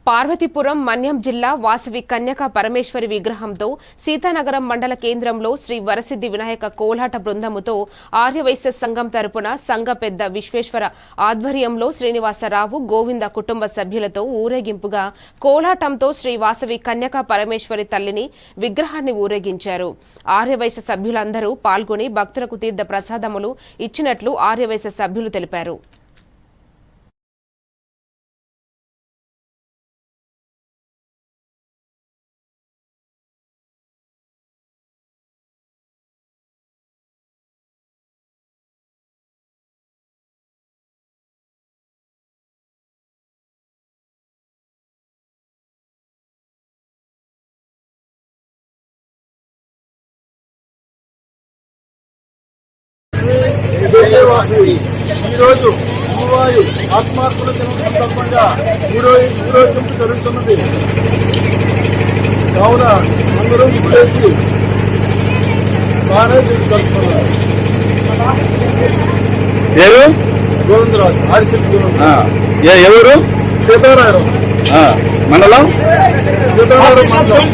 పార్వతీపురం మన్యం జిల్లా వాసవి కన్యకా పరమేశ్వరి విగ్రహంతో సీతానగరం మండల కేంద్రంలో శ్రీ వరసిద్ధి వినాయక కోలాట బృందముతో ఆర్యవైశ్య సంఘం తరపున సంఘ పెద్ద విశ్వేశ్వర ఆధ్వర్యంలో శ్రీనివాసరావు గోవింద కుటుంబ సభ్యులతో ఊరేగింపుగా కోలాటంతో శ్రీ వాసవి కన్యకా పరమేశ్వరి తల్లిని విగ్రహాన్ని ఊరేగించారు. ఆర్యవైశ్య సభ్యులందరూ పాల్గొని భక్తులకు తీర్థ ప్రసాదములు ఇచ్చినట్లు ఆర్యవైశ్య సభ్యులు తెలిపారు. ఈరోజు అమ్మవారి ఆత్మార్పణ దినం సందర్భంగా ఊరేగింపు జరుగుతున్నది. కావున అందరూ చేసి బాగానే జరుపుతున్నారు. గోవిందరాజు ఆదిశక్తి ఎవరు సీతారాయరం మండలం సీతారాయరం మండలం.